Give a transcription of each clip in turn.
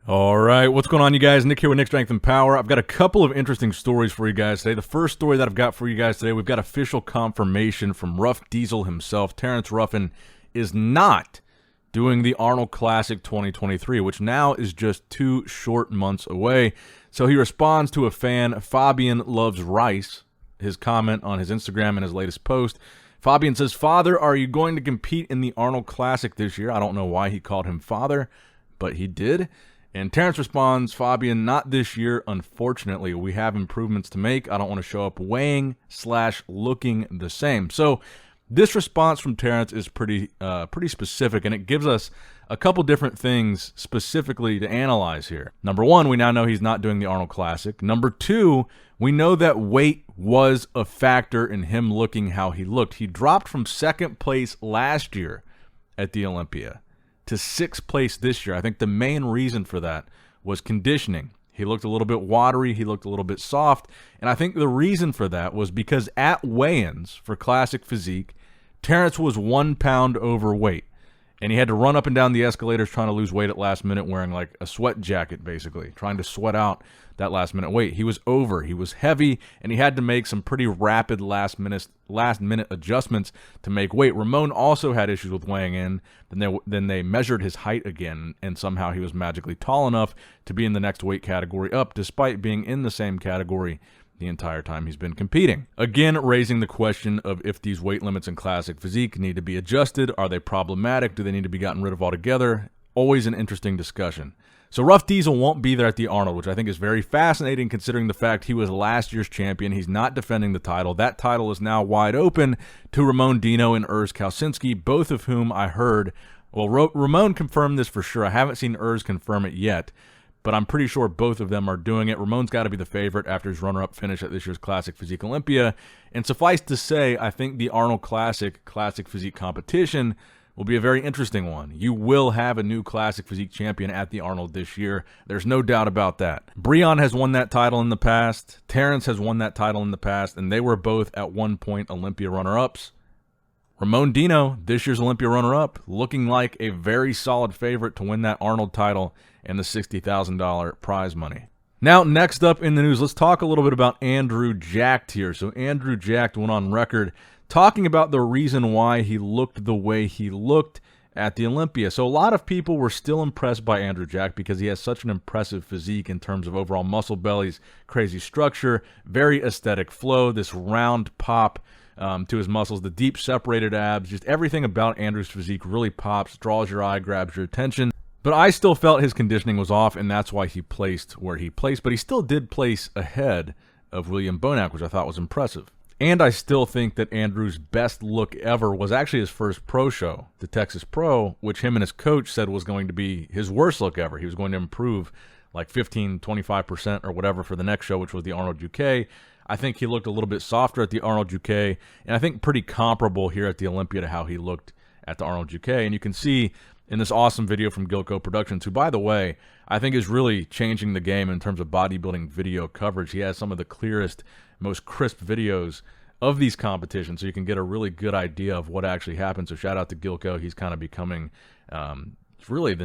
All right, what's going on, you guys? Nick here with Nick Strength and Power. I've got a couple of interesting stories for you guys today. The first story that I've got for you guys today, we've got official confirmation from Ruff Diesel himself. Terrence Ruffin is not doing the Arnold Classic 2023, which now is just 2 short months away. So he responds to a fan, Fabian Loves Rice, his comment on his Instagram and his latest post. Fabian says, "Father, are you going to compete in the Arnold Classic this year?" I don't know why he called him father, but he did. And Terrence responds, "Fabian, not this year, unfortunately. We have improvements to make. I don't want to show up weighing/looking the same." So this response from Terrence is pretty specific, and it gives us a couple different things specifically to analyze here. Number one, we now know he's not doing the Arnold Classic. Number two, we know that weight was a factor in him looking how he looked. He dropped from second place last year at the Olympia to 6th place this year. I think the main reason for that was conditioning. He looked a little bit watery, he looked a little bit soft, and I think the reason for that was because at weigh-ins for Classic Physique, Terrence was 1 pound overweight, and he had to run up and down the escalators trying to lose weight at last minute, wearing like a sweat jacket, basically, trying to sweat out that last minute weight. He was over, he was heavy, and he had to make some pretty rapid last minute adjustments to make weight. Ramon also had issues with weighing in. Then they measured his height again, and somehow he was magically tall enough to be in the next weight category up, despite being in the same category the entire time he's been competing. Again, raising the question of if these weight limits in Classic Physique need to be adjusted. Are they problematic? Do they need to be gotten rid of altogether? Always an interesting discussion. So Ruff Diesel won't be there at the Arnold, which I think is very fascinating considering the fact he was last year's champion. He's not defending the title. That title is now wide open to Ramon Dino and Urs Kausinski, both of whom I heard. Well, Ramon confirmed this for sure. I haven't seen Urs confirm it yet, but I'm pretty sure both of them are doing it. Ramon's got to be the favorite after his runner-up finish at this year's Classic Physique Olympia. And suffice to say, I think the Arnold Classic Physique competition will be a very interesting one. You will have a new Classic Physique champion at the Arnold this year. There's no doubt about that. Breon has won that title in the past. Terrence has won that title in the past, and they were both at one point Olympia runner-ups. Ramon Dino, this year's Olympia runner-up, looking like a very solid favorite to win that Arnold title and the $60,000 prize money. Now, next up in the news, let's talk a little bit about Andrew Jacked here. So Andrew Jacked went on record talking about the reason why he looked the way he looked at the Olympia. So a lot of people were still impressed by Andrew Jacked because he has such an impressive physique in terms of overall muscle bellies, crazy structure, very aesthetic flow, this round pop to his muscles, the deep separated abs, just everything about Andrew's physique really pops, draws your eye, grabs your attention. But I still felt his conditioning was off, and that's why he placed where he placed. But he still did place ahead of William Bonac, which I thought was impressive. And I still think that Andrew's best look ever was actually his first pro show, the Texas Pro, which him and his coach said was going to be his worst look ever. He was going to improve like 15, 25% or whatever for the next show, which was the Arnold UK. I think he looked a little bit softer at the Arnold UK, and I think pretty comparable here at the Olympia to how he looked at the Arnold UK. And you can see in this awesome video from Gilco Productions, who, by the way, I think is really changing the game in terms of bodybuilding video coverage. He has some of the clearest, most crisp videos of these competitions, so you can get a really good idea of what actually happens. So shout out to Gilco. He's kind of becoming really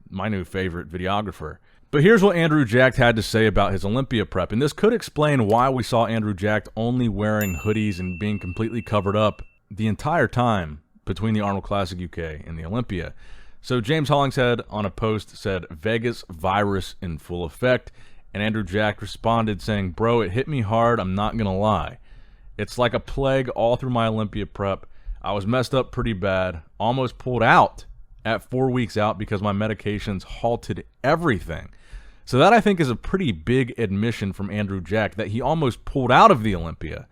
my new favorite videographer. But here's what Andrew Jacked had to say about his Olympia prep, and this could explain why we saw Andrew Jacked only wearing hoodies and being completely covered up the entire time between the Arnold Classic UK and the Olympia. So James Hollingshead on a post said, "Vegas virus in full effect," and Andrew Jacked responded saying, "Bro, it hit me hard, I'm not gonna lie. It's like a plague all through my Olympia prep. I was messed up pretty bad, almost pulled out at 4 weeks out because my medications halted everything." So that, I think, is a pretty big admission from Andrew Jacked, that he almost pulled out of the Olympia.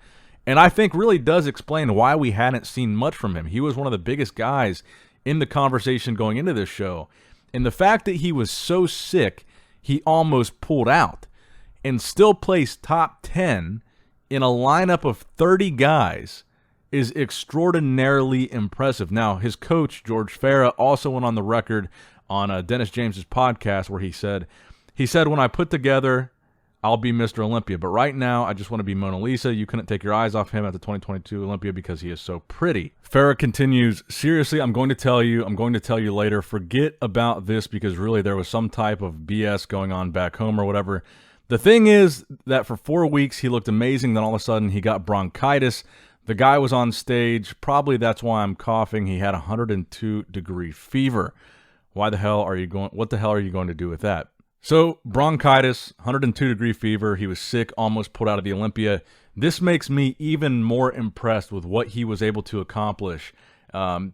And I think really does explain why we hadn't seen much from him. He was one of the biggest guys in the conversation going into this show. And the fact that he was so sick, he almost pulled out and still placed top 10 in a lineup of 30 guys is extraordinarily impressive. Now, his coach, George Farah, also went on the record on Dennis James's podcast where he said, when I put together I'll be Mr. Olympia. But right now, I just want to be Mona Lisa. You couldn't take your eyes off him at the 2022 Olympia because he is so pretty. Farrah continues, seriously, I'm going to tell you later. Forget about this because really there was some type of BS going on back home or whatever. The thing is that for 4 weeks, he looked amazing. Then all of a sudden, he got bronchitis. The guy was on stage. Probably that's why I'm coughing. He had 102-degree fever. What the hell are you going to do with that? So, bronchitis, 102-degree fever. He was sick, almost pulled out of the Olympia. This makes me even more impressed with what he was able to accomplish.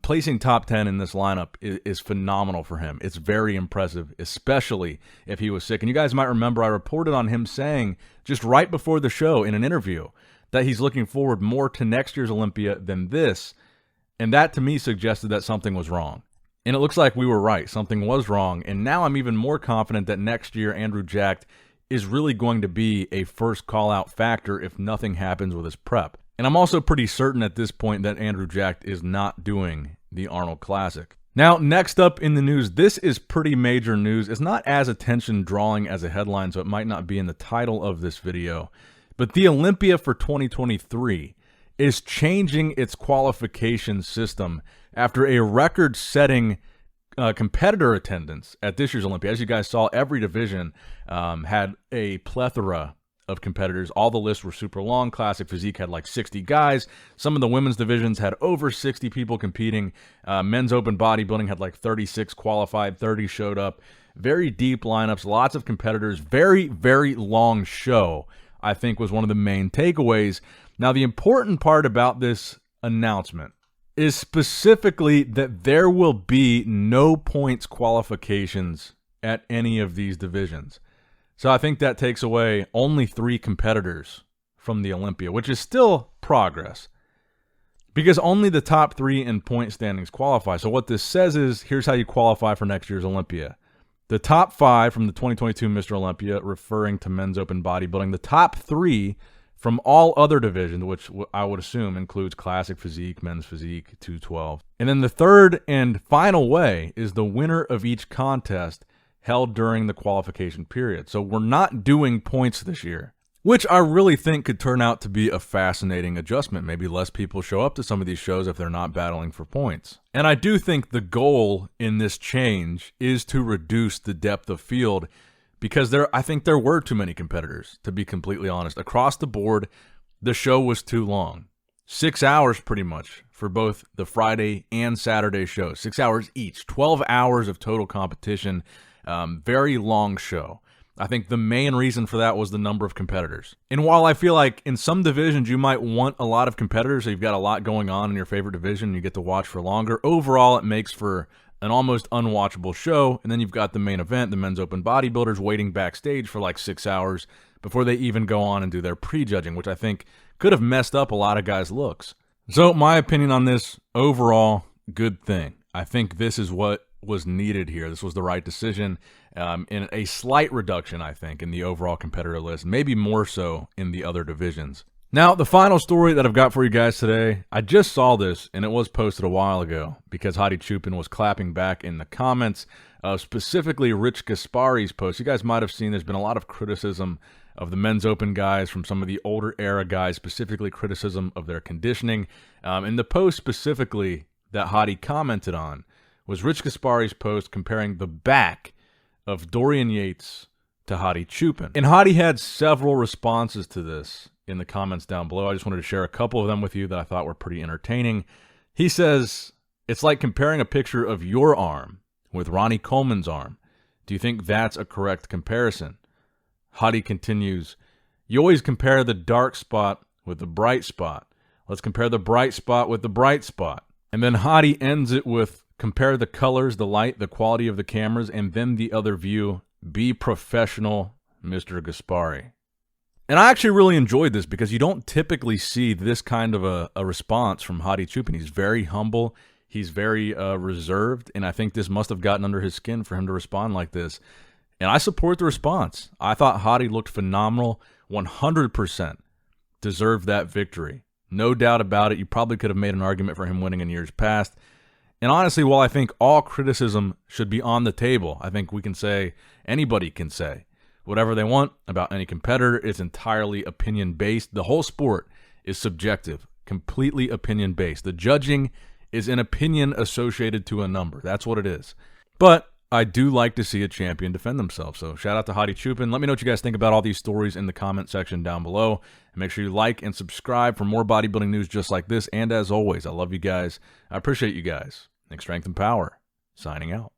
Placing top 10 in this lineup is phenomenal for him. It's very impressive, especially if he was sick. And you guys might remember I reported on him saying just right before the show in an interview that he's looking forward more to next year's Olympia than this. And that to me suggested that something was wrong. And it looks like we were right. Something was wrong. And now I'm even more confident that next year Andrew Jacked is really going to be a first call-out factor if nothing happens with his prep. And I'm also pretty certain at this point that Andrew Jacked is not doing the Arnold Classic. Now, next up in the news, this is pretty major news. It's not as attention-drawing as a headline, so it might not be in the title of this video. But the Olympia for 2023 is changing its qualification system after a record-setting competitor attendance at this year's Olympia. As you guys saw, every division had a plethora of competitors. All the lists were super long. Classic Physique had like 60 guys. Some of the women's divisions had over 60 people competing. Men's open bodybuilding had like 36 qualified, 30 showed up. Very deep lineups, lots of competitors. Very, very long show, I think, was one of the main takeaways. Now, the important part about this announcement is specifically that there will be no points qualifications at any of these divisions. So I think that takes away only 3 competitors from the Olympia, which is still progress because only the top 3 in point standings qualify. So what this says is, here's how you qualify for next year's Olympia. The top 5 from the 2022 Mr. Olympia, referring to men's open bodybuilding. The top 3 from all other divisions, which I would assume includes Classic Physique, Men's Physique, 212. And then the third and final way is the winner of each contest held during the qualification period. So we're not doing points this year, which I really think could turn out to be a fascinating adjustment. Maybe less people show up to some of these shows if they're not battling for points. And I do think the goal in this change is to reduce the depth of field because I think there were too many competitors, to be completely honest. Across the board, the show was too long. 6 hours pretty much for both the Friday and Saturday shows. 6 hours each, 12 hours of total competition. Very long show. I think the main reason for that was the number of competitors. And while I feel like in some divisions you might want a lot of competitors, so you've got a lot going on in your favorite division, and you get to watch for longer, overall it makes for an almost unwatchable show. And then you've got the main event, the men's open bodybuilders, waiting backstage for like 6 hours before they even go on and do their prejudging, which I think could have messed up a lot of guys' looks. So my opinion on this, overall, good thing. I think this is what was needed here. This was the right decision, in a slight reduction, I think, in the overall competitor list, maybe more so in the other divisions. Now, the final story that I've got for you guys today, I just saw this, and it was posted a while ago because Hadi Choopan was clapping back in the comments, specifically Rich Gaspari's post. You guys might have seen there's been a lot of criticism of the men's open guys from some of the older era guys, specifically criticism of their conditioning. And the post specifically that Hadi commented on was Rich Gaspari's post comparing the back of Dorian Yates to Hadi Choopan. And Hadi had several responses to this in the comments down below. I just wanted to share a couple of them with you that I thought were pretty entertaining. He says, it's like comparing a picture of your arm with Ronnie Coleman's arm. Do you think that's a correct comparison? Hadi continues, you always compare the dark spot with the bright spot. Let's compare the bright spot with the bright spot. And then Hadi ends it with, compare the colors, the light, the quality of the cameras, and then the other view. Be professional, Mr. Gaspari. And I actually really enjoyed this because you don't typically see this kind of a response from Hadi Choopan. He's very humble. He's very reserved. And I think this must have gotten under his skin for him to respond like this. And I support the response. I thought Hadi looked phenomenal. 100% deserved that victory. No doubt about it. You probably could have made an argument for him winning in years past. And honestly, while I think all criticism should be on the table, I think we can say, anybody can say, whatever they want about any competitor. It's entirely opinion-based. The whole sport is subjective, completely opinion-based. The judging is an opinion associated to a number. That's what it is. But I do like to see a champion defend themselves. So shout out to Hadi Choopan. Let me know what you guys think about all these stories in the comment section down below. And make sure you like and subscribe for more bodybuilding news just like this. And as always, I love you guys. I appreciate you guys. Nick Strength and Power, signing out.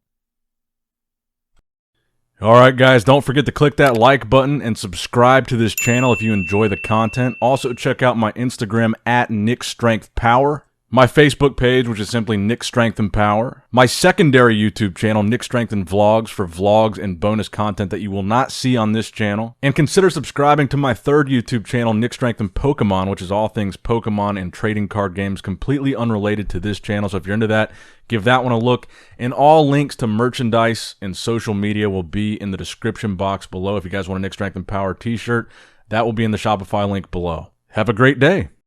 All right, guys, don't forget to click that like button and subscribe to this channel if you enjoy the content. Also, check out my Instagram at Nick Strength Power. My Facebook page, which is simply Nick Strength and Power. My secondary YouTube channel, Nick Strength and Vlogs, for vlogs and bonus content that you will not see on this channel. And consider subscribing to my third YouTube channel, Nick Strength and Pokemon, which is all things Pokemon and trading card games, completely unrelated to this channel. So if you're into that, give that one a look. And all links to merchandise and social media will be in the description box below. If you guys want a Nick Strength and Power t-shirt, that will be in the Shopify link below. Have a great day.